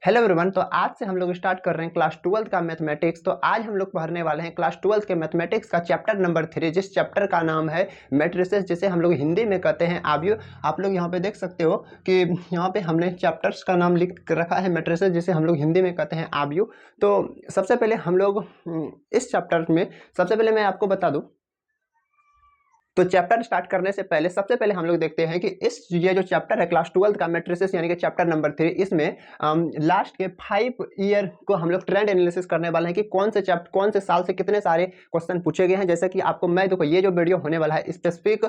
Hello everyone. तो आज से हम लोग स्टार्ट कर रहे हैं क्लास 12th का मैथमेटिक्स। तो आज हम लोग पढ़ने वाले हैं क्लास 12th के मैथमेटिक्स का चैप्टर नंबर 3, जिस चैप्टर का नाम है मैट्रिसेस, जिसे हम लोग हिंदी में कहते हैं आव्यूह। आप लोग यहाँ पे देख सकते हो कि यहाँ पे हमने चैप्टर्स का नाम लिख रखा है मैट्रिसेस, जिसे हम लोग हिंदी में कहते हैं आव्यूह। तो सबसे पहले हम लोग इस चैप्टर में सबसे पहले मैं आपको बता दूँ, तो चैप्टर स्टार्ट करने से पहले सबसे पहले हम लोग देखते हैं कि ये जो चैप्टर है क्लास 12th का मैट्रिसेस यानी कि चैप्टर नंबर 3, इसमें लास्ट के 5 ईयर को हम लोग ट्रेंड एनालिसिस करने वाले हैं कि कौन से साल से कितने सारे क्वेश्चन पूछे गए हैं। जैसे कि आपको मैं देखो, ये जो वीडियो होने वाला है स्पेसिफिक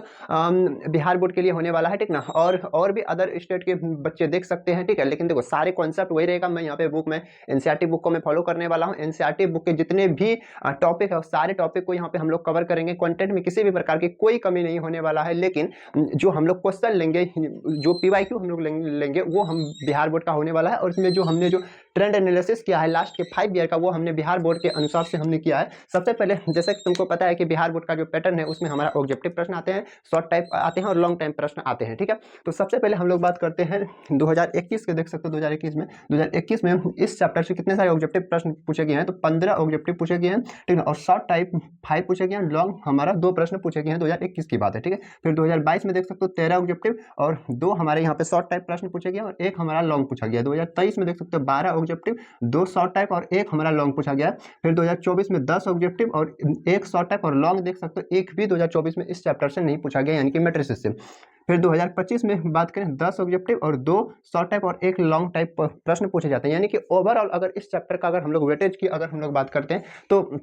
बिहार बोर्ड के लिए होने वाला है, ठीक ना। और भी अदर स्टेट के बच्चे देख सकते हैं, ठीक है। लेकिन देखो सारे कॉन्सेप्ट वही रहेगा। मैं यहाँ पे बुक में एनसीईआरटी बुक को मैं फॉलो करने वाला हूँ। एनसीईआरटी बुक के जितने भी टॉपिक है सारे टॉपिक को यहाँ पे हम लोग कवर करेंगे। कंटेंट में किसी भी प्रकार की कोई कमी नहीं होने वाला है। लेकिन जो हम लोग क्वेश्चन लेंगे, जो पीवाईक्यू हम लोग लेंगे वो हम बिहार बोर्ड का होने वाला है। और इसमें जो हमने जो ट्रेंड एनालिसिस किया है लास्ट के 5 ईयर का, वो हमने बिहार बोर्ड के अनुसार से हमने किया है। सबसे पहले जैसे कि तुमको पता है कि बिहार बोर्ड का जो पैटर्न है उसमें हमारा ऑब्जेक्टिव प्रश्न आते हैं, शॉर्ट टाइप आते हैं और लॉन्ग टाइम प्रश्न आते हैं, ठीक है। तो सबसे पहले हम लोग बात करते हैं 2021 के। देख सकते हो 2021 में इस चैप्टर से कितने सारे ऑब्जेक्टिव प्रश्न पूछे गए हैं। तो 15 ऑब्जेक्टिव पूछे गए हैं, ठीक है। और शॉर्ट टाइप 5 पूछे गए हैं, लॉन्ग हमारा 2 प्रश्न पूछे गए हैं। 2021 की बात है, ठीक है। फिर 2022 में देख सकते हो 13 ऑब्जेक्टिव और 2 हमारे यहाँ पे शॉर्ट टाइप प्रश्न पूछे गए और 1 हमारा लॉन्ग पूछा गया। 2023 में देख सकते हो 12 ऑब्जेक्टिव, 2 शॉर्ट टाइप और 1 हमारा लॉन्ग पूछा गया। फिर 2024 में 10 ऑब्जेक्टिव और 1 शॉर्ट टाइप और लॉन्ग देख सकते हो, एक भी 2024 में इस चैप्टर से नहीं पूछा गया, यानी कि मैट्रिसेस से। फिर 2025 में बात करें 10 ऑब्जेक्टिव और 2 शॉर्ट टाइप और 1 लॉन्ग टाइप प्रश्न पूछे जाते हैं। यानी कि ओवरऑल अगर इस चैप्टर का अगर हम लोग वेटेज की अगर हम लोग बात करते हैं तो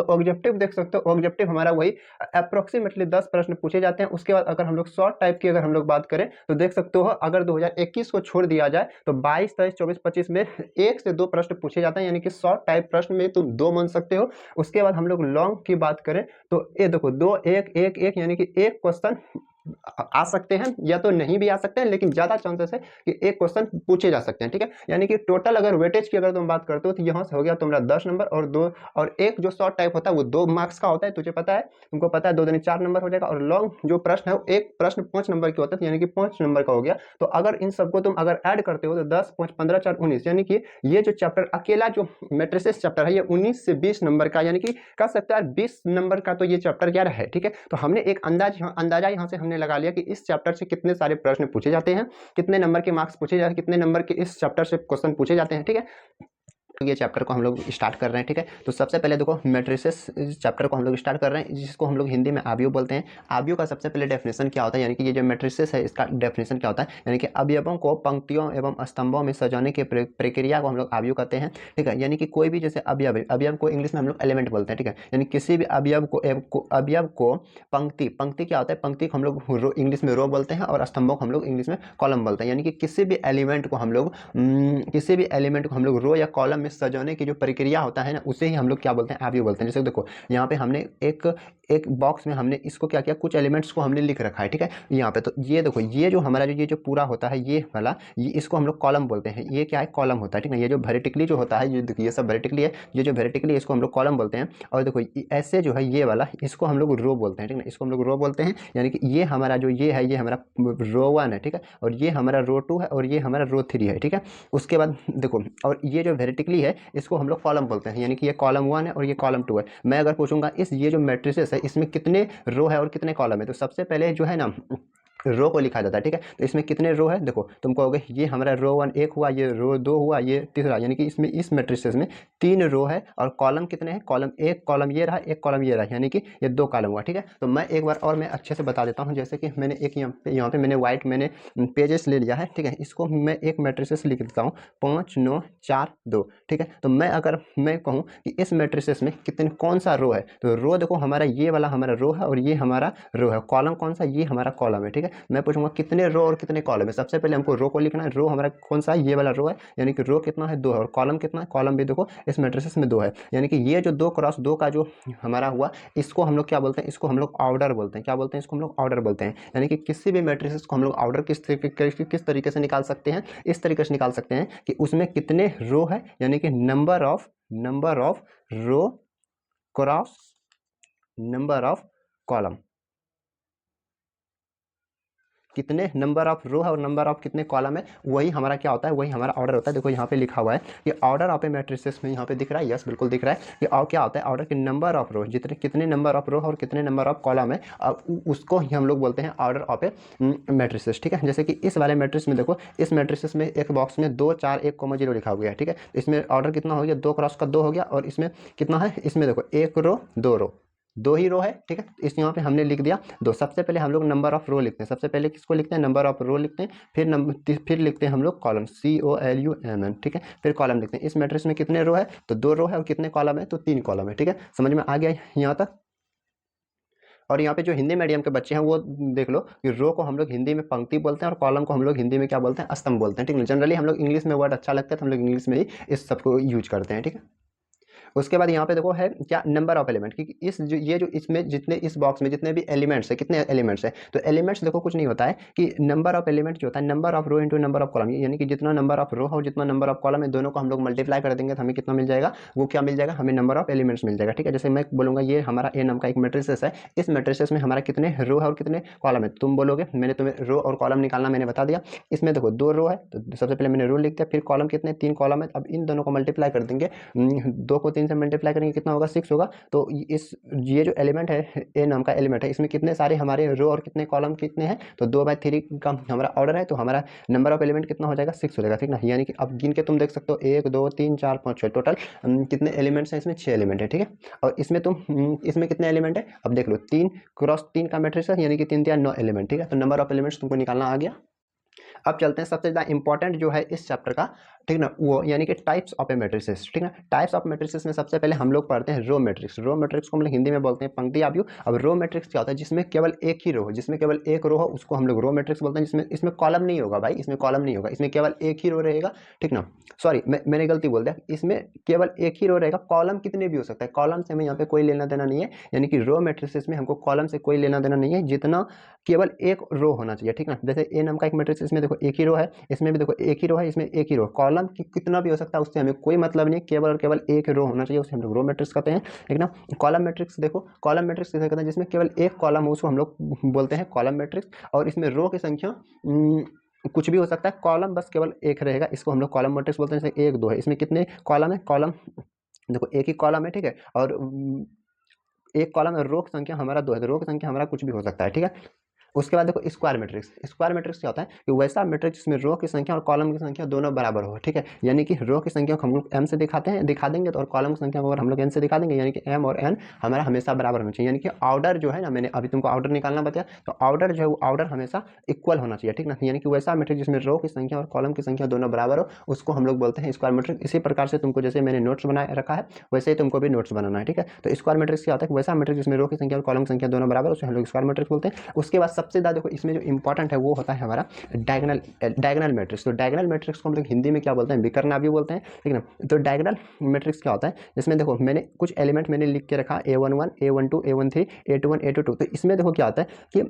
ऑब्जेक्टिव देख सकते हो, ऑब्जेक्टिव हमारा वही अप्रोक्सीमेटली 10 प्रश्न पूछे जाते हैं। उसके बाद अगर हम लोग शॉर्ट टाइप की अगर हम लोग बात करें तो देख सकते हो, अगर 2021 को छोड़ दिया जाए तो 22, 23, 24, 25 में 1 से 2 प्रश्न पूछे जाते हैं, यानी कि शॉर्ट टाइप प्रश्न में तुम 2 मान सकते हो। उसके बाद हम लोग लॉन्ग की बात करें तो ये देखो 2, 1, 1, 1, यानी कि एक क्वेश्चन आ सकते हैं या तो नहीं भी आ सकते हैं, लेकिन ज्यादा चांसेस है कि एक क्वेश्चन पूछे जा सकते हैं, ठीक है। यानी कि टोटल अगर वेटेज की अगर तुम बात करते हो तो यहाँ से हो गया तुम्हारा 10 नंबर और 2 और 1 जो शॉर्ट टाइप होता है वो 2 मार्क्स का होता है, तुझे पता है, तुमको पता है। 2 दूनी 4 नंबर हो जाएगा और लॉन्ग जो प्रश्न है वो एक प्रश्न 5 नंबर की होता है, यानी कि 5 नंबर का हो गया। तो अगर इन सबको तुम अगर ऐड करते हो तो 10, 5, 15, 4, 19, यानी कि ये जो चैप्टर अकेला जो मैट्रिसेस चैप्टर है ये 19 से 20 नंबर का, यानी कि कह सकते हैं 20 नंबर का तो ये चैप्टर क्या है, ठीक है। तो हमने एक अंदाजा यहाँ से हमने लगा लिया कि इस चैप्टर से कितने सारे प्रश्न पूछे जाते हैं, कितने नंबर के मार्क्स पूछे जाते हैं, कितने नंबर के इस चैप्टर से क्वेश्चन पूछे जाते हैं, ठीक है। ये चैप्टर को हम लोग स्टार्ट कर रहे हैं, ठीक है। तो सबसे पहले देखो मैट्रिसेस चैप्टर को हम लोग स्टार्ट कर रहे हैं, जिसको हम लोग हिंदी में आव्यूह बोलते हैं। आव्यूह का सबसे पहले डेफिनेशन क्या होता है, यानी कि ये जो मैट्रिसेस है इसका डेफिनेशन क्या होता है, यानी कि अवयवों को पंक्तियों एवं स्तंभों में सजाने की प्रक्रिया को हम लोग आव्यूह कहते हैं, ठीक है। यानी कि कोई भी जैसे अवयव को इंग्लिश में हम लोग एलिमेंट बोलते हैं, ठीक है। यानी किसी भी अवयव को पंक्ति क्या होता है, पंक्ति को हम लोग इंग्लिश में रो बोलते हैं और स्तंभों को हम लोग इंग्लिश में कॉलम बोलते हैं। यानी कि किसी भी एलिमेंट को हम लोग रो या कॉलम में सजाने की जो प्रक्रिया होता है ना, उसे ही हम लोग क्या बोलते हैं, आव्यूह बोलते हैं। जैसे देखो यहाँ पे हमने एक बॉक्स में हमने इसको क्या किया, कुछ एलिमेंट्स को हमने लिख रखा है, ठीक है। यहाँ पे तो ये देखो, ये जो हमारा ये जो पूरा होता है ये वाला, ये इसको हम लोग कॉलम बोलते हैं। ये क्या है, कॉलम होता है, ठीक है। ये जो वर्टिकली जो होता है, ये देखिए ये सब वर्टिकली है, ये जो वर्टिकली है इसको हम लोग कॉलम बोलते हैं। और देखो ऐसे जो है ये वाला, इसको हम लोग रो बोलते हैं, ठीक है। इसको हम लोग रो बोलते हैं, यानी कि ये हमारा जो ये है, ये हमारा रो 1 है, ठीक है। और ये हमारा रो 2 है और ये हमारा रो 3 है, ठीक है। उसके बाद देखो, और ये जो वर्टिकली है इसको हम लोग कॉलम बोलते हैं, यानी कि ये कॉलम 1 है और ये कॉलम 2 है। मैं अगर पूछूंगा ये जो मैट्रिसेस है इसमें कितने रो है और कितने कॉलम है, तो सबसे पहले जो है ना रो को लिखा जाता है, ठीक है। तो इसमें कितने रो है, देखो तुम कहोगे ये हमारा रो 1 1 हुआ, ये रो 2 हुआ, ये तीसरा, यानी कि इसमें इस मैट्रिसेस में 3 रो है। और कॉलम कितने हैं, कॉलम एक कॉलम ये रहा, एक कॉलम ये रहा, यानी कि ये 2 कॉलम हुआ, ठीक है। तो मैं एक बार और मैं अच्छे से बता देता हूँ। जैसे कि मैंने एक यहाँ पे मैंने व्हाइट मैंने पेजेस ले लिया है, ठीक है। इसको मैं एक मैट्रिसेस लिख देता हूँ, 5 9 4 2, ठीक है। तो मैं अगर मैं कहूँ कि इस मैट्रिसेस में कितने कौन सा रो है, तो रो देखो हमारा ये वाला हमारा रो है और ये हमारा रो है। कॉलम कौन सा, ये हमारा कॉलम है, ठीक है। मैं पूछूंगा कितने रो और कितने कॉलम है, सबसे पहले हमको रो को लिखना है। रो हमारा कौन सा है, ये वाला रो है, यानी कि रो कितना है 2 है। और कॉलम कितना है, कॉलम भी देखो इस मैट्रिसेस में 2 है, यानी कि ये जो 2 क्रॉस 2 का जो हमारा हुआ, इसको हम लोग क्या बोलते हैं, इसको हम लोग ऑर्डर बोलते हैं। क्या बोलते हैं, इसको हम लोग ऑर्डर बोलते हैं। यानी कि किसी भी मैट्रिसेस को हम लोग ऑर्डर किस तरीके से निकाल सकते हैं, इस तरीके से निकाल सकते हैं कि उसमें कितने रो है, यानी कि number of row cross number of column, कितने नंबर ऑफ रो है और नंबर ऑफ कितने कॉलम है, वही हमारा क्या होता है, वही हमारा ऑर्डर होता है। देखो यहाँ पे लिखा हुआ है कि ऑर्डर ऑफ ए मैट्रिसेस में यहाँ पे दिख रहा है, यस बिल्कुल दिख रहा है कि और क्या होता है, ऑर्डर के नंबर ऑफ रो, जितने कितने नंबर ऑफ रो और कितने नंबर ऑफ कॉलम है, अब उसको ही हम लोग बोलते हैं ऑर्डर ऑफ ए मैट्रिसेस। ठीक है, जैसे कि इस वाले मैट्रिक्स में देखो, इस मैट्रिसेस में एक बॉक्स में 2 4 1,0 लिखा हुआ है। ठीक है, इसमें ऑर्डर कितना हो गया, 2 क्रॉस का 2 हो गया, और इसमें कितना है, इसमें देखो 1 रो 2 रो, 2 ही रो है। ठीक है, इस यहाँ पे हमने लिख दिया 2। सबसे पहले हम लोग नंबर ऑफ रो लिखते हैं, सबसे पहले किसको लिखते हैं, नंबर ऑफ रो लिखते हैं, फिर लिखते हैं हम लोग कॉलम, COLUMN। ठीक है, फिर कॉलम लिखते हैं। इस मैट्रिक्स में कितने रो है, तो 2 रो है, और कितने कॉलम है, तो 3 कॉलम है। ठीक है, समझ में आ गया यहाँ तक। और यहाँ पे जो हिंदी मीडियम के बच्चे हैं वो देख लो कि रो को हम लोग हिंदी में पंक्ति बोलते हैं और कॉलम को हम लोग हिंदी में क्या बोलते हैं, स्तंभ बोलते हैं। ठीक है, जनरली हम लोग इंग्लिश में वर्ड अच्छा लगता है तो हम लोग इंग्लिश में ही इस सबको यूज करते हैं। ठीक है, उसके बाद यहाँ पे देखो है क्या, नंबर ऑफ एलिमेंट, क्योंकि ये जो इसमें जितने इस बॉक्स में जितने भी एलिमेंट्स है, कितने एलिमेंट्स है, तो एलिमेंट्स देखो कुछ नहीं होता है कि नंबर ऑफ एलिमेंट जो होता है, number of row into number of column, यानी कि जितना नंबर ऑफ रो हो जितना नंबर ऑफ कॉलम है, दोनों को हम लोग मल्टीप्लाई कर देंगे तो हमें कितना मिल जाएगा, वो क्या मिल जाएगा, हमें नंबर ऑफ एलिमेंट्स मिल जाएगा। ठीक है, जैसे मैं बोलूँगा ये हमारा ए नाम का एक मैट्रिसेस है, इस मैट्रिसेस में हमारा कितने रो है और कितने कॉलम है, तुम बोलोगे, मैंने तुम्हें रो और कॉलम निकालना मैंने बता दिया। इसमें देखो 2 रो है तो सबसे पहले मैंने रो लिख दिया, फिर कॉलम कितने, 3 कॉलम है। अब इन दोनों को मल्टीप्लाई कर देंगे, 2 को 3 से मल्टीप्लाई करेंगे कितना होगा, 6 होगा। तो ये जो एलिमेंट है, ए नाम का एलिमेंट है, इसमें कितने सारे हमारे रो और कितने कॉलम कितने हैं, तो 2/3 का हमारा ऑर्डर है, तो हमारा नंबर ऑफ एलिमेंट कितना हो जाएगा, 6 हो जाएगा। ठीक ना, यानी कि अब गिन के तुम देख सकते हो 1 2 3 4 5 6 टोटल कितने एलिमेंट्स हैं, इसमें 6 एलिमेंट है। ठीक है, और इसमें इसमें कितने एलिमेंट है, अब देख लो 3 क्रॉस 3 का मैट्रिक्स है, यानी कि 3 3 9 एलिमेंट। ठीक है, तो नंबर ऑफ एलिमेंट्स तुमको निकालना आ गया। अब चलते हैं सबसे ज़्यादा इंपॉर्टेंट जो है इस चैप्टर का, ठीक ना, वो यानी कि टाइप्स ऑफ ए मैट्रिसेस। ठीक है, टाइप्स ऑफ मैट्रिसेस में सबसे पहले हम लोग पढ़ते हैं रो मैट्रिक्स। रो मैट्रिक्स को हम लोग हिंदी में बोलते हैं पंक्ति आव्यूह। अब रो मैट्रिक्स क्या होता है, जिसमें केवल एक ही रो हो, जिसमें केवल एक रो हो उसको हम लोग रो मैट्रिक्स बोलते हैं। जिसमें इसमें कॉलम नहीं होगा भाई, इसमें कॉलम नहीं होगा, इसमें केवल एक ही रो रहेगा। ठीक ना, सॉरी मैंने गलती बोल दिया, इसमें केवल एक ही रो रहेगा, कॉलम कितने भी हो सकता है, कॉलम से हमें यहाँ पे कोई लेना देना नहीं है। यानी कि रो मैट्रिसेस में हमको कॉलम से कोई लेना देना नहीं है, जितना केवल एक रो होना चाहिए। ठीक ना, जैसे ए नाम का एक मैट्रिक्स, इसमें देखो एक ही रो है, इसमें भी देखो एक ही रो है, इसमें एक ही रो, कॉलम कितना भी हो सकता है उससे हमें कोई मतलब नहीं, केवल और केवल एक रो होना चाहिए, उसे हम लोग रो मैट्रिक्स कहते हैं। ठीक ना, कॉलम मैट्रिक्स देखो, कॉलम मैट्रिक्स किसे कहते हैं, जिसमें केवल एक कॉलम हो उसको हम लोग बोलते हैं कॉलम मैट्रिक्स। और इसमें रो की संख्या कुछ भी हो सकता है, कॉलम बस केवल एक रहेगा, इसको हम लोग कॉलम मैट्रिक्स बोलते हैं। जैसे 1 2 है, इसमें कितने कॉलम है, कॉलम देखो एक ही कॉलम है। ठीक है, और एक कॉलम है, रो की संख्या हमारा 2 है, तो रो की संख्या हमारा कुछ भी हो सकता है। ठीक है, उसके बाद देखो स्क्वायर मैट्रिक्स। स्क्वायर मैट्रिक्स क्या होता है कि वैसा मैट्रिक्स जिसमें रो की संख्या और कॉलम की संख्या दोनों बराबर हो। ठीक है, यानी कि रो की संख्या को हम लोग m से दिखा देंगे, तो और कॉलम की संख्या को अगर हम लोग n से दिखा देंगे, यानी कि m और n हमारा हमेशा बराबर होना चाहिए। यानी कि ऑर्डर जो है ना, मैंने अभी तुमको ऑर्डर निकालना बताया, तो ऑर्डर जो है वो ऑर्डर हमेशा इक्वल होना चाहिए। ठीक ना, यानी कि वैसा मैट्रिक्स जिसमें रो की संख्या और कॉलम की संख्या दोनों बराबर हो, उसको हम लोग बोलते हैं स्क्वायर मैट्रिक्स। इसी प्रकार से तुमको जैसे मैंने नोट्स बना रखा है वैसे ही तुमको भी नोट्स बनाना है। ठीक है, तो स्क्वायर मैट्रिक्स क्या होता है, वैसा मैट्रिक्स जिसमें रो की संख्या और कॉलम की संख्या दोनों बराबर, उसे हम लोग स्क्वायर मैट्रिक्स बोलते हैं। उसके बाद सबसे ज़्यादा देखो इसमें जो इंपॉर्टेंट है वो होता है हमारा डायगोनल मैट्रिक्स। तो डायगोनल मैट्रिक्स को हम लोग हिंदी में क्या बोलते हैं, विकर्णनाभीय बोलते हैं। ठीक है ना, तो डायगोनल मैट्रिक्स क्या होता है, जिसमें देखो मैंने कुछ एलिमेंट मैंने लिख के रखा, A11 A12 A13 A21 A22। तो इसमें देखो क्या होता है कि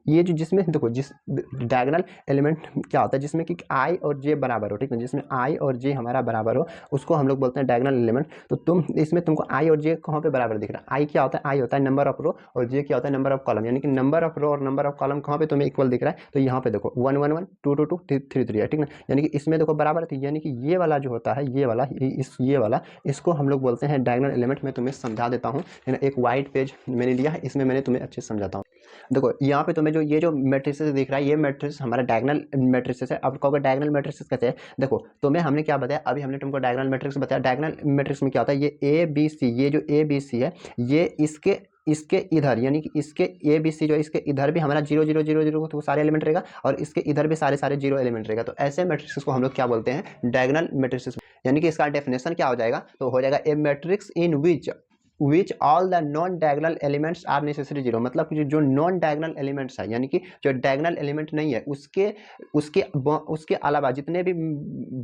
ये जो जिसमें देखो जिस डायगोनल एलिमेंट क्या होता है, जिसमें कि I और J बराबर हो। ठीक है, जिसमें I और J हमारा बराबर हो उसको हम लोग बोलते हैं डायगोनल एलिमेंट। तो तुम इसमें तुमको I और J कहाँ पे बराबर दिख रहा है, I क्या होता है, I होता है नंबर ऑफ रो, और J क्या होता है नंबर ऑफ कॉलम। यानी कि नंबर ऑफ रो और नंबर ऑफ कॉलम कहाँ पे तुम्हें इक्वल दिख रहा है, तो यहाँ पे देखो 1 1 1 2 2 2 3 3 है। ठीक ना, यानी कि इसमें देखो बराबर थी, यानी कि ये वाला जो होता है, ये वाला इसको हम लोग बोलते हैं डायगोनल एलिमेंट। मैं तुम्हें समझा देता हूँ, एक वाइट पेज मैंने लिया है, इसमें मैंने तुम्हें अच्छे से समझाता हूँ। देखो यहाँ पे तुम्हें ये जो मैट्रिसेस दिख रहा है, ये मैट्रिक्स हमारा डायगोनल मैट्रिसेस है। अब कहोगे डायगोनल मैट्रिसेस कैसे है, देखो तुम्हें हमने क्या बताया, अभी हमने तुमको डायगोनल मैट्रिक्स बताया। डायगोनल मैट्रिक्स में क्या होता है, ये ABC, ये जो ABC है, ये इसके इधर, यानी कि इसके ABC जो है इसके इधर भी हमारा 0 0 0 0 तो सारे एलिमेंट रहेगा, और इसके इधर भी सारे 0 एलिमेंट रहेगा। तो ऐसे मैट्रिक्स को हम लोग क्या बोलते हैं, डायगोनल मैट्रिक्स। यानी कि इसका डेफिनेशन क्या हो जाएगा, तो हो जाएगा a matrix in which all the non diagonal elements are necessary zero. मतलब कि जो नॉन डायगोनल एलिमेंट्स है, यानी कि जो डायगोनल एलिमेंट नहीं है, उसके अलावा जितने भी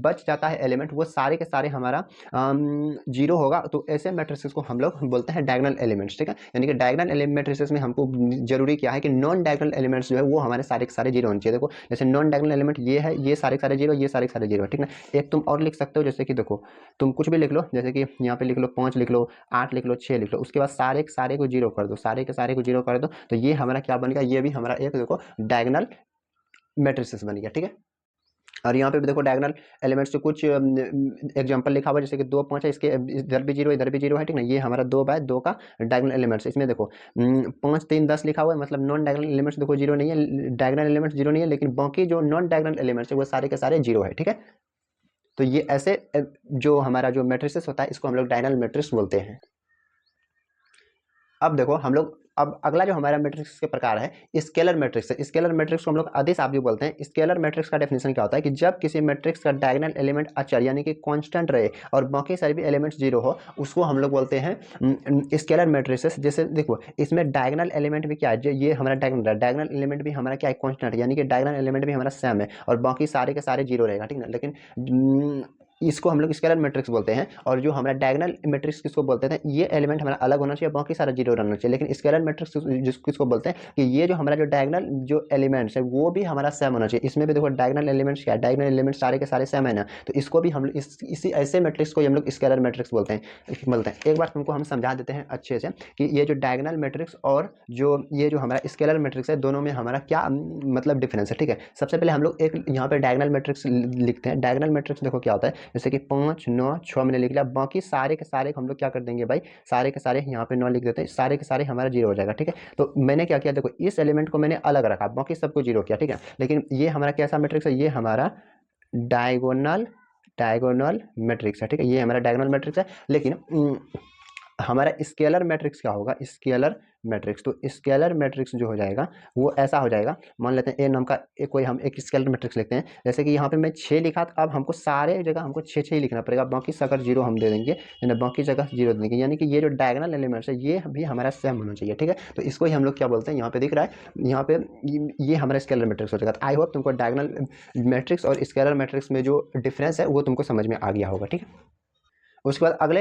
बच जाता है एलिमेंट, वो सारे के सारे हमारा जीरो होगा। तो ऐसे मैट्रिसेस को हम लोग बोलते हैं डायगोनल एलिमेंट्स। ठीक है, यानी कि डायगोनल मैट्रिसेस में हमको जरूरी क्या है कि नॉन डायगोनल एलिमेंट्स जो है वो हमारे सारे के सारे जीरो होने चाहिए। देखो जैसे नॉन डायगोनल एलिमेंट ये है, ये सारे के सारे जीरो, ये सारे के सारे जीरो। ठीक है, एक तुम और लिख सकते हो, जैसे कि देखो तुम कुछ भी लिख लो, जैसे कि यहाँ पे लिख लो 5 लिख लो, 8 लिख लो, 6 लिख लो, उसके बाद सारे के सारे को जीरो कर दो, सारे के सारे को जीरो कर दो, तो ये हमारा क्या बन गया, ये भी हमारा एक देखो डायगोनल मैट्रिसेस बन गया, ठीक है। और यहाँ पे भी देखो डायगोनल एलिमेंट्स से कुछ एग्जांपल लिखा हुआ है, जैसे कि 2 5 है, इसके इधर भी 0 इधर भी 0 है, ठीक ना। ये हमारा 2/2 का डायगोनल एलिमेंट्स। इसमें देखो 5 3 10 लिखा हुआ है, मतलब नॉन डायगोनल एलिमेंट्स देखो 0 नहीं है, डायगोनल एलिमेंट्स 0 नहीं है, लेकिन बाकी जो नॉन डायगोनल एलिमेंट्स है वो सारे के सारे 0 है, ठीक है। तो ये ऐसे जो हमारा जो मैट्रिसेस होता है इसको हम लोग डायगोनल मैट्रिक्स बोलते हैं। अब देखो हम लोग, अब अगला जो हमारा मैट्रिक्स के प्रकार है स्केलर मैट्रिक्स है। स्केलर मैट्रिक्स को हम लोग अदिश आप भी बोलते हैं। स्केलर मैट्रिक्स का डेफिनेशन क्या होता है कि जब किसी मैट्रिक्स का डायगोनल एलिमेंट अचर यानी कि कांस्टेंट रहे और बाकी सारे भी एलिमेंट्स 0 हो, उसको हम लोग बोलते हैं स्केलर मैट्रिसेस। जैसे देखो इसमें डायगोनल एलिमेंट भी क्या है, ये हमारा डायगोनल एलिमेंट भी हमारा क्या है, कांस्टेंट, यानी कि डायगोनल एलिमेंट भी हमारा सेम है और बाकी सारे के सारे 0 रहेगा, ठीक ना। लेकिन इसको हम लोग स्केलर मैट्रिक्स बोलते हैं। और जो हमारा डायगोनल मैट्रिक्स किसको बोलते हैं, ये एलिमेंट हमारा अलग होना चाहिए, बाकी सारा 0 रहना चाहिए। लेकिन स्केलर मैट्रिक्स किसको बोलते हैं कि ये जो हमारा जो डायगोनल जो एलिमेंट्स है वो भी हमारा सेम होना चाहिए। इसमें भी देखो डायगोनल एलिमेंट्स क्या है, डायगोनल एलिमेंट्स सारे के सारे सेम है ना, तो इसको भी हम लोग इसी ऐसे मैट्रिक्स को हम लोग स्केलर मैट्रिक्स बोलते हैं। एक बार तुमको हम समझा देते हैं अच्छे से कि ये जो डायगोनल मैट्रिक्स और ये जो हमारा स्केलर मैट्रिक्स है, दोनों में हमारा क्या मतलब डिफरेंस है, ठीक है। सबसे पहले हम लोग एक यहाँ पे डायगोनल मैट्रिक्स लिखते हैं। डायगोनल मैट्रिक्स देखो क्या होता है, जैसे कि 5 9 6 मैंने लिख लिया, बाकी सारे के सारे हम लोग क्या कर देंगे भाई, सारे के सारे यहाँ पे 9 लिख देते हैं, सारे के सारे हमारा 0 हो जाएगा, ठीक है। तो मैंने क्या किया, देखो इस एलिमेंट को मैंने अलग रखा, बाकी सबको 0 किया, ठीक है। लेकिन ये हमारा कैसा मैट्रिक्स है, ये हमारा डायगोनल डायगोनल मैट्रिक्स है, ठीक है। ये हमारा डायगोनल मैट्रिक्स है। लेकिन हमारा स्केलर मैट्रिक्स क्या होगा, स्केलर मैट्रिक्स। तो स्केलर मैट्रिक्स जो हो जाएगा वो ऐसा हो जाएगा, मान लेते हैं ए नाम का कोई हम एक स्केलर मैट्रिक्स लिखते हैं। जैसे कि यहाँ पे मैं 6 लिखा, तो अब हमको सारे जगह हमको 6 ही लिखना पड़ेगा, बाकी अगर 0 हम दे देंगे, बाकी जगह 0 दे देंगे, यानी कि ये जो डायगोनल एलिमेंट्स है ये भी हमारा सेम होना चाहिए, ठीक है। तो इसको ही हम लोग क्या बोलते हैं, यहाँ पे दिख रहा है, यहाँ पे ये हमारा स्केलर मैट्रिक्स हो जाएगा। आई होप तुमको डायगोनल मैट्रिक्स और स्केलर मैट्रिक्स में जो डिफरेंस है वो तुमको समझ में आ गया होगा, ठीक है। उसके बाद अगले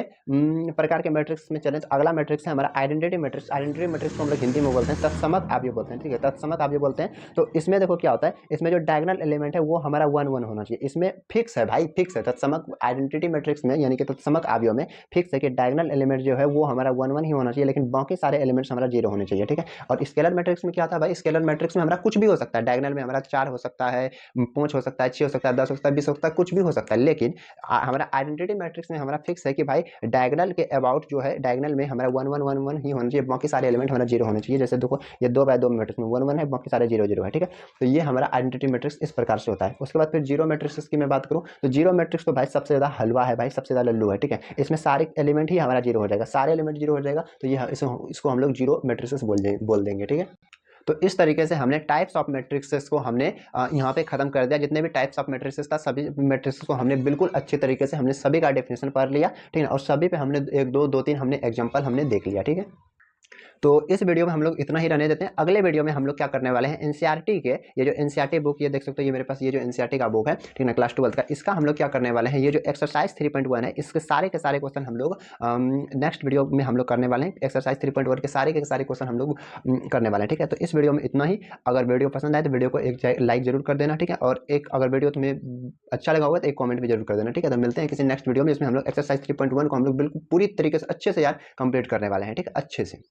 प्रकार के मैट्रिक्स में चलें, तो अगला मैट्रिक्स है हमारा आइडेंटिटी मैट्रिक्स। आइडेंटिटी मैट्रिक्स को हम लोग हिंदी में बोलते हैं तत्समक आव्यूह बोलते हैं, ठीक है, तत्समक आव्यूह बोलते हैं। तो इसमें देखो क्या होता है, इसमें जो डायगोनल एलिमेंट है वो हमारा 1 1 होना चाहिए, इसमें फिक्स है भाई, फिक्स है। तत्समक आइडेंटिटी मैट्रिक्स में यानी कि तत्समक आव्यूह में फिक्स है कि डायगोनल एलिमेंट जो है वो हमारा 1 1 ही होना चाहिए, लेकिन बाकी सारे एलिमेंट्स हमारा 0 होने चाहिए, ठीक है। और स्केलर मैट्रिक्स में क्या था भाई, स्केलर मैट्रिक्स में हमारा कुछ भी हो सकता है, डायगोनल में हमारा 4 हो सकता है, 5 हो सकता है, 6 हो सकता है, 10 हो सकता है, 20 हो सकता है, कुछ भी हो सकता है। लेकिन हमारा आइडेंटिटी मैट्रिक्स में हमारा फिक्स है कि भाई डायगोनल के अबाउट जो है, डायगोनल में हमारा 1 1 1 1 ही होना चाहिए, बाकी सारे एलिमेंट हमारा 0 होने चाहिए। जैसे देखो ये 2/2 मैट्रिक्स में 1 1 है, बाकी सारे 0 0 है, ठीक है। तो ये हमारा आइडेंटिटी मैट्रिक्स इस प्रकार से होता है। उसके बाद फिर जीरो मैट्रिक्स की मैं बात करूँ, तो जीरो मैट्रिक्स तो भाई सबसे ज़्यादा हलवा है भाई, सबसे ज़्यादा लल्लू है, ठीक है। इसमें सारे एलिमेंट ही हमारा 0 हो जाएगा, सारे एलिमेंट 0 हो जाएगा, तो ये इसको हम लोग जीरो मैट्रिक्स बोल देंगे, ठीक है। तो इस तरीके से हमने टाइप्स ऑफ मैट्रिक्सेस को हमने यहाँ पे खत्म कर दिया। जितने भी टाइप्स ऑफ मैट्रिक्सेस था सभी मैट्रिक्सेस को हमने बिल्कुल अच्छे तरीके से हमने सभी का डेफिनेशन पढ़ लिया, ठीक है। और सभी पे हमने 1 2 2 3 हमने एग्जांपल हमने देख लिया, ठीक है। तो इस वीडियो में हम लोग इतना ही रहने देते हैं। अगले वीडियो में हम लोग क्या करने वाले हैं, एनसीईआरटी के ये जो एनसीईआरटी बुक, ये देख सकते हो, ये मेरे पास ये जो एनसीईआरटी का बुक है, ठीक है ना, क्लास 12 का, इसका हम लोग क्या करने वाले हैं, ये जो एक्सरसाइज 3.1 है इसके सारे के सारे क्वेश्चन हम लोग नेक्स्ट वीडियो में हम लोग करने वाले हैं। एक्सरसाइज 3.1 के सारे क्वेश्चन हम लोग करने वाले हैं, ठीक है। तो इस वीडियो में इतना ही। अगर वीडियो पसंद आए तो वीडियो को एक लाइक जरूर कर देना, ठीक है। और एक अगर वीडियो तुम्हें अच्छा लगा होगा तो एक कॉमेंट भी जरूर कर देना, ठीक है। तो मिलते हैं किसी नेक्स्ट वीडियो में, इसमें हम लोग एक्सरसाइज 3.1 को हम लोग बिल्कुल पूरी तरीके से अच्छे से यार कंप्लीट करने वाले हैं, ठीक है, अच्छे से।